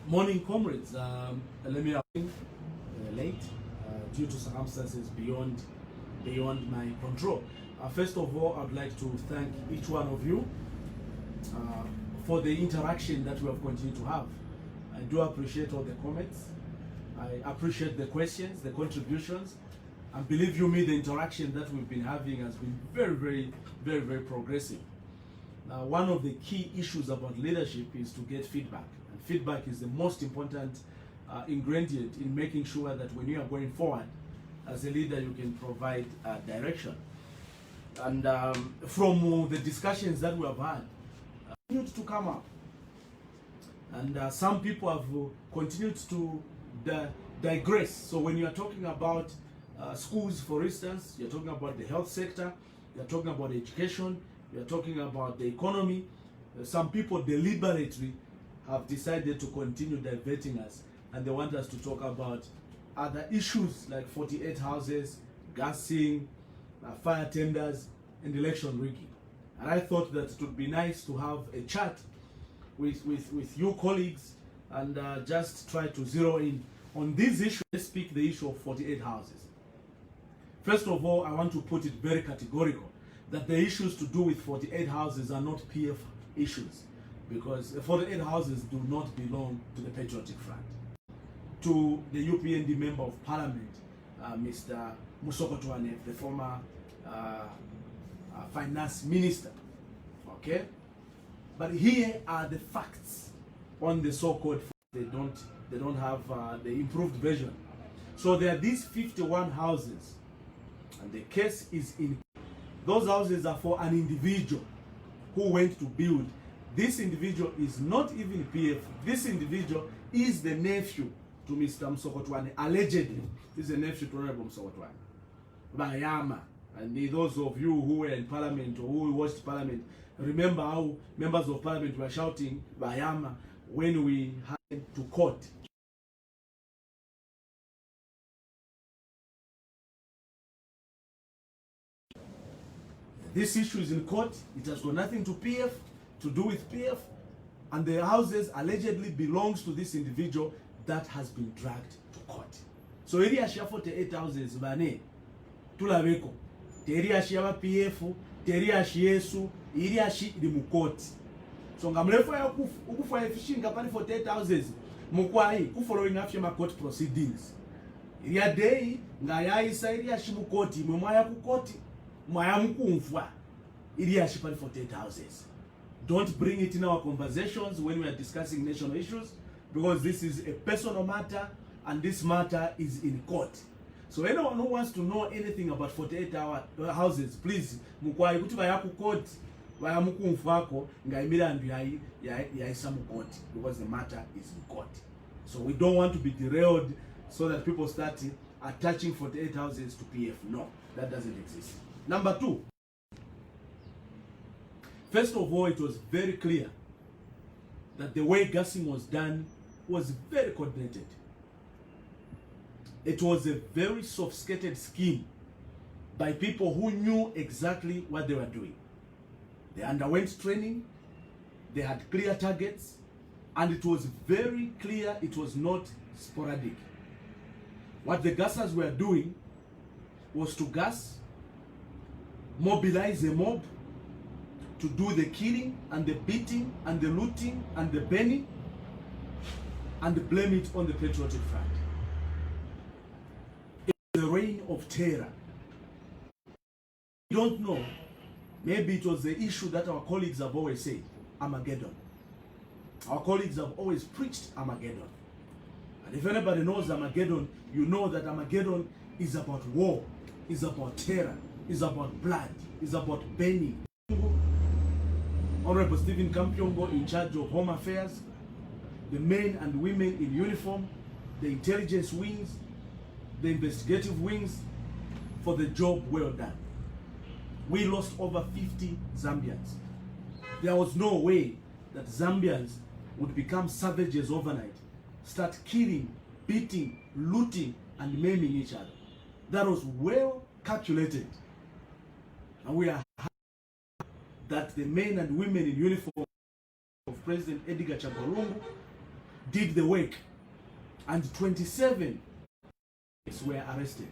Morning, comrades. Let me late due to circumstances beyond my control. First of all, I'd like to thank each one of you for the interaction that we have continued to have. I do appreciate all the comments. I appreciate the questions, the contributions, and believe you me, the interaction that we've been having has been very progressive. Now, one of the key issues about leadership is to get feedback. And feedback is the most important ingredient in making sure that when you are going forward as a leader, you can provide direction. And from the discussions that we have had, continued to come up. And some people have continued to digress. So when you are talking about schools, for instance, you're talking about the health sector, you're talking about education, you're talking about the economy. Some people deliberately have decided to continue diverting us, and they want us to talk about other issues like 48 houses, gassing, fire tenders, and election rigging. And I thought that it would be nice to have a chat with you colleagues and just try to zero in on this issue. Let's speak the issue of 48 houses. First of all, I want to put it very categorical that the issues to do with 48 houses are not PF issues, because 48 houses do not belong to the Patriotic Front. To the UPND Member of Parliament, Mr. Musokotwane, the former Finance Minister, okay? But here are the facts on the so-called. They don't have the improved version. So there are these 51 houses, and the case is in. Those houses are for an individual who went to build. This individual is not even PF. This individual is the nephew to Mr. Musokotwane. Allegedly, is the nephew to Honorable Musokotwane. Bayama. And those of you who were in Parliament or who watched Parliament, remember how members of Parliament were shouting Bayama when we had to court. This issue is in court. It has got nothing to do with PF, and the houses allegedly belongs to this individual that has been dragged to court. So area share 48 houses bane tulabeko area share PF area yesu area shi iri mu court. So ngamrefa ya ukufa efishinga pani 48 houses mukwai ku following after ma court proceedings area day ngayayisa area shi mu court mwaya ku court mwayamkumfwa iliashi pali 48 houses. Don't bring it in our conversations when we are discussing national issues, because this is a personal matter and this matter is in court. So anyone who wants to know anything about 48 houses, please mukwayi kuti bayaku court bayamkumfwako ngaimira ndu yaisa mu court, because the matter is in court. So we don't want to be derailed so that people start attaching 48 houses to PF. No, that doesn't exist. Number two, first of all, it was very clear that the way gassing was done was very coordinated. It was a very sophisticated scheme by people who knew exactly what they were doing. They underwent training, they had clear targets, and it was very clear it was not sporadic. What the gassers were doing was to gas, mobilize a mob to do the killing and the beating and the looting and the burning, and blame it on the Patriotic Front. It's a reign of terror. We don't know. Maybe it was the issue that our colleagues have always said, Armageddon. Our colleagues have always preached Armageddon. And if anybody knows Armageddon, you know that Armageddon is about war, is about terror, is about blood, is about burning. Honorable Stephen Kampyongo in charge of Home Affairs, the men and women in uniform, the intelligence wings, the investigative wings, for the job well done. We lost over 50 Zambians. There was no way that Zambians would become savages overnight, start killing, beating, looting, and maiming each other. That was well calculated. And we are happy that the men and women in uniform of President Edgar Chagwa Lungu did the work, and 27 were arrested.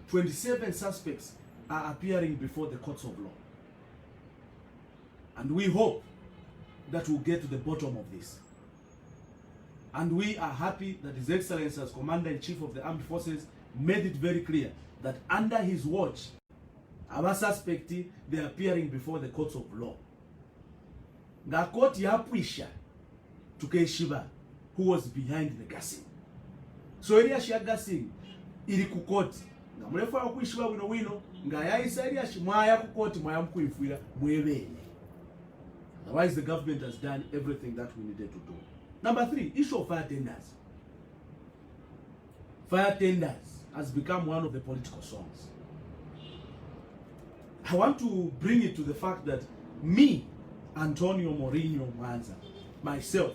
27 suspects are appearing before the courts of law. And we hope that we'll get to the bottom of this. And we are happy that His Excellency as Commander-in-Chief of the Armed Forces made it very clear that under his watch, our suspects, they are appearing before the courts of law. The court yapwisha to Shiva, who was behind the gassing. So area shia gassing ili kukoti. Na mrefu wa kuishiwa wino nga yaisa area mwaya kukoti mwaya mkuifuira mwebene. Otherwise the government has done everything that we needed to do. Number 3, issue of fire tenders. Fire tenders has become one of the political songs. I want to bring it to the fact that me, Antonio Mourinho Mwanza, myself,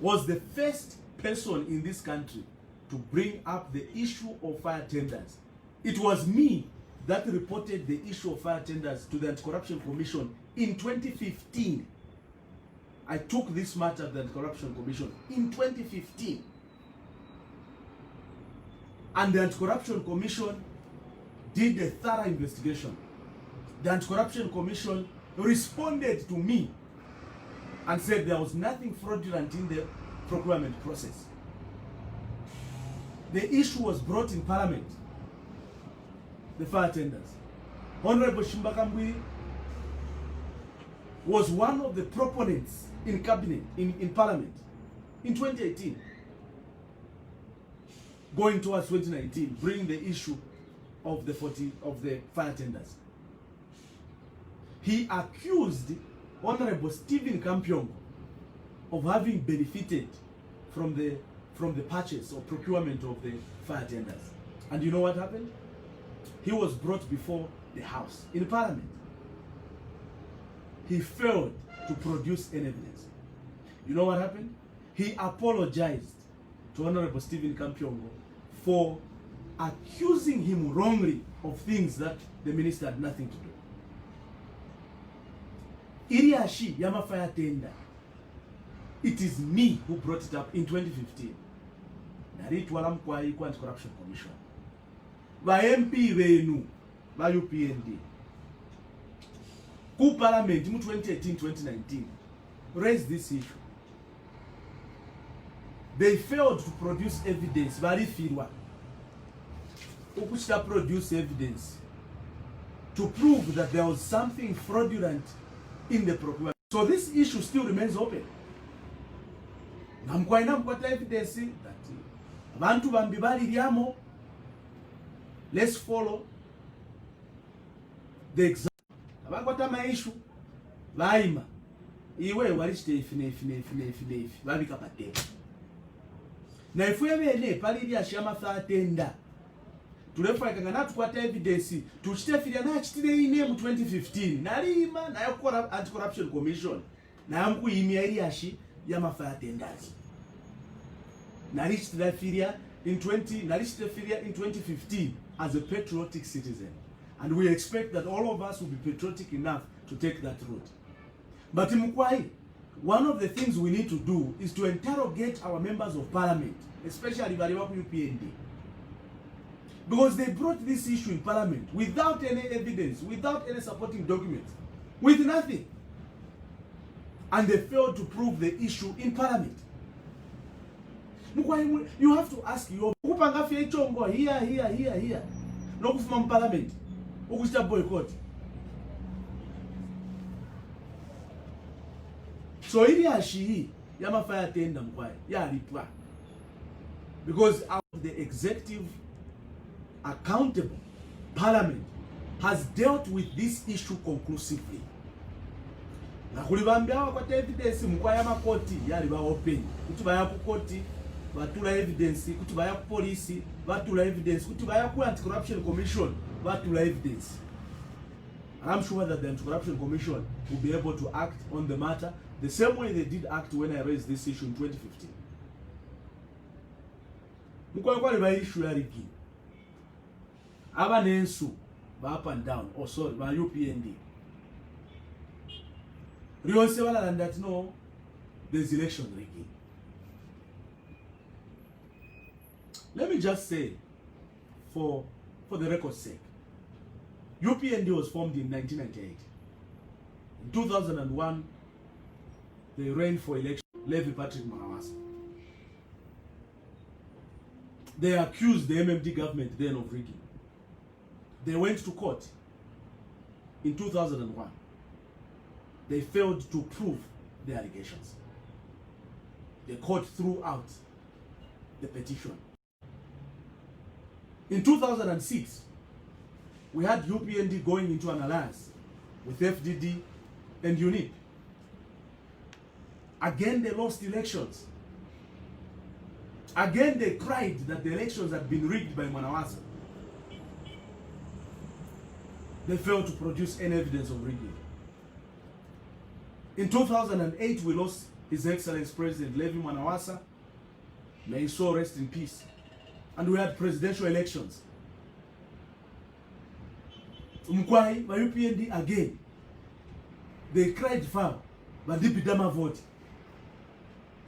was the first person in this country to bring up the issue of fire tenders. It was me that reported the issue of fire tenders to the Anti-Corruption Commission in 2015. I took this matter to the Anti-Corruption Commission in 2015. And the Anti-Corruption Commission did a thorough investigation. The Anti-Corruption Commission responded to me and said there was nothing fraudulent in the procurement process. The issue was brought in Parliament, the fire tenders. Honorable Shimbakambwi was one of the proponents in cabinet, in Parliament, in 2018. Going towards 2019, bringing the issue of the fire tenders. He accused Honorable Stephen Kampyongo of having benefited from the purchase or procurement of the fire tenders. And you know what happened? He was brought before the House in Parliament. He failed to produce any evidence. You know what happened? He apologized to Honorable Stephen Kampyongo for accusing him wrongly of things that the minister had nothing to do. Iriashi Yama fire tender. It is me who brought it up in 2015. Naritwala mkwai kwa Anti-Corruption Commission. Ba MP wenu, ba UPND. Ku Parliament mu 2018-2019 raised this issue. They failed to produce evidence. Bari filwa. Ukushita produce evidence to prove that there was something fraudulent in the procurement. So this issue still remains open. Namkwaina mkwata evidence that abantu bambibali liamo. Let's follow the example. Abakwata ma issue baima iwe waliste ifi babika pate. Na ifuyebele pali ya shama fa tenda. Tulefa kangana tukwata evidence tuchitefiria na chitire ine mu 2015 nalima na yakora Anti-Corruption Commission na yamku yimya iliashi ya mafaya tenders. Nalishitefiria in 2015 as a patriotic citizen, and we expect that all of us will be patriotic enough to take that route. But Mkwai, one of the things we need to do is to interrogate our members of Parliament, especially Bariwaku UPND. Because they brought this issue in Parliament without any evidence, without any supporting documents, with nothing. And they failed to prove the issue in Parliament. You have to ask your here. No from Parliament. Ukusta boycott. So iliashi yama fire tender mkwai ya lipwa. Because the executive accountable Parliament has dealt with this issue conclusively. Na kulibambia kwa evidence mkwaya makoti yali ba open. Kuti baya ku koti batula evidence, kuti baya ku police batula evidence, kuti baya ku Anti-Corruption Commission batula evidence. And I'm sure that the Anti-Corruption Commission will be able to act on the matter the same way they did act when I raised this issue in 2015. Mkwaya kwa liba issue ya rigi. Aba nensu ba up and down, or sorry, ba UPND. Rionse wala that no, there's election rigging. Let me just say, for the record's sake, UPND was formed in 1998. In 2001, they ran for election, Levy Patrick Mwanza. They accused the MMD government then of rigging. They went to court in 2001. They failed to prove the allegations. The court threw out the petition. In 2006, we had UPND going into an alliance with FDD and UNIP. Again, they lost elections. Again, they cried that the elections had been rigged by Mwanza. They failed to produce any evidence of rigging. In 2008, we lost His Excellency President Levy Mwanza. May his soul rest in peace. And we had presidential elections. Mkwai, by UPND again. They cried foul. Bandibidama vote.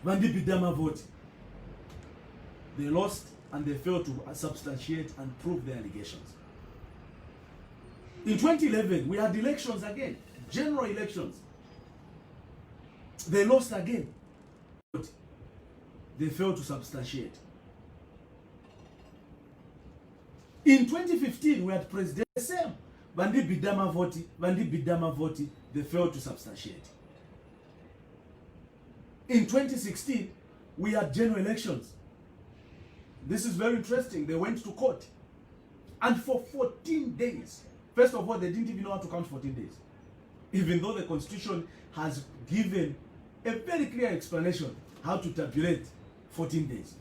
Bandibidama vote. They lost and they failed to substantiate and prove their allegations. In 2011, we had elections again. General elections. They lost again. They failed to substantiate. In 2015, we had president same. Bandi bidama voti, they failed to substantiate. In 2016, we had general elections. This is very interesting. They went to court. And for 14 days, first of all, they didn't even know how to count 14 days. Even though the Constitution has given a very clear explanation how to tabulate 14 days.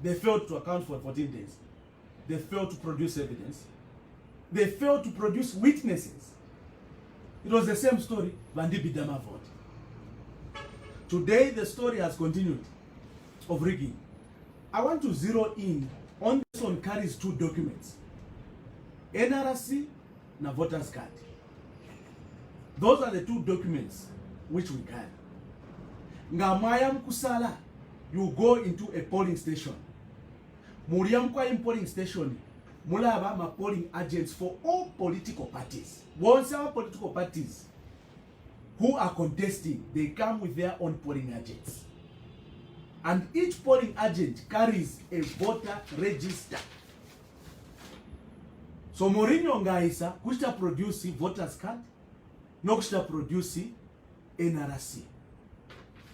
They failed to account for 14 days. They failed to produce evidence. They failed to produce witnesses. It was the same story, Bandi Bidama vote. Today, the story has continued of rigging. I want to zero in on this one carries two documents. NRC and voters card. Those are the two documents which we carry. Ngamayam kusala, you go into a polling station. Muriam kwa polling station, mulaba ma polling agents for all political parties. Once our political parties who are contesting, they come with their own polling agents. And each polling agent carries a voter register. So Mourinho ngaisa kushita produce voters card, no kushita produce NRC.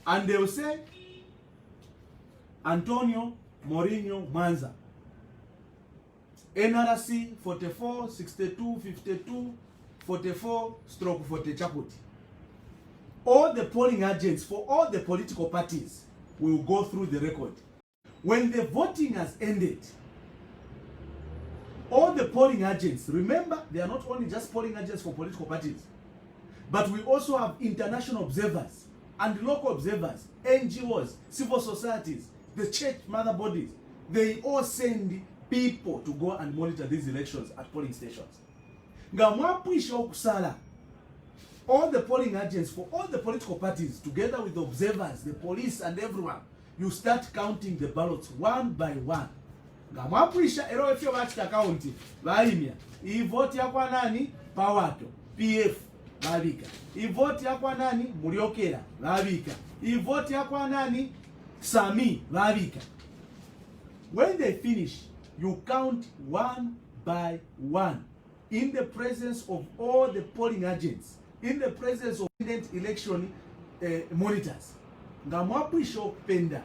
And they will say Antonio Mourinho Mwanza, NRC 44 62 52 44 stroke 40 Chaputi. All the polling agents for all the political parties will go through the record. When the voting has ended, all the polling agents, remember, they are not only just polling agents for political parties, but we also have international observers and local observers, NGOs, civil societies, the church mother bodies. They all send people to go and monitor these elections at polling stations. All the polling agents for all the political parties, together with the observers, the police and everyone, you start counting the ballots one by one. Ngamapwisha ero efyo bachita counti baimya I vote yakwa nani Pawato PF babika, I vote yakwa nani Muryokera babika, I vote yakwa nani Sami babika. When they finish, you count one by one in the presence of all the polling agents, in the presence of independent election monitors. Ngamapwisha penda,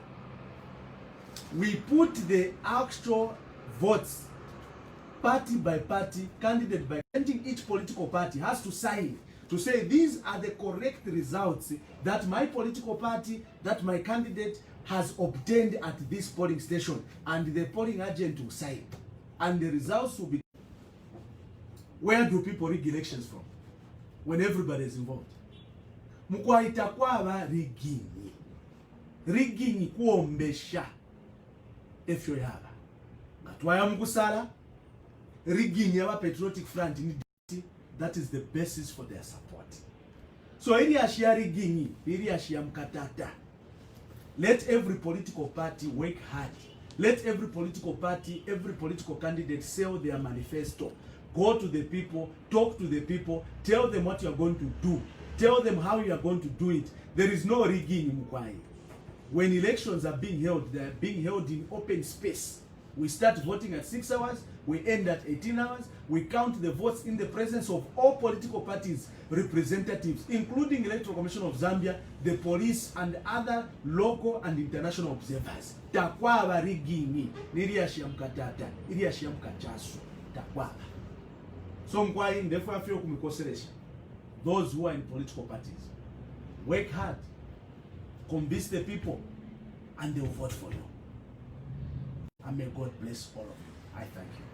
we put the actual votes party by party, candidate by candidate. Each political party has to sign to say these are the correct results that my political party, that my candidate has obtained at this polling station, and the polling agent will sign, and the results will be. Where do people rig elections from when everybody is involved? Mukwaita kwaba rigging kuombesha efyo yaba ngatwaya mukusala rigging yaba patriotic front in. That is the basis for their support. So ili ashia rigging, ili ashia mkatata. Let every political party work hard Let every political party, every political candidate sell their manifesto. Go to the people, talk to the people, tell them what you are going to do. Tell them how you are going to do it. There is no rigging in Mkwai. When elections are being held, they are being held in open space. We start voting at 6 hours, we end at 18 hours, we count the votes in the presence of all political parties' representatives, including Electoral Commission of Zambia, the police, and other local and international observers. Takwaba rigging, niriashia mkatata, iriashia mkachasu, takwaba. So Mkwai, therefore I feel kumikoseresha. Those who are in political parties, work hard, convince the people, and they will vote for you. And may God bless all of you. I thank you.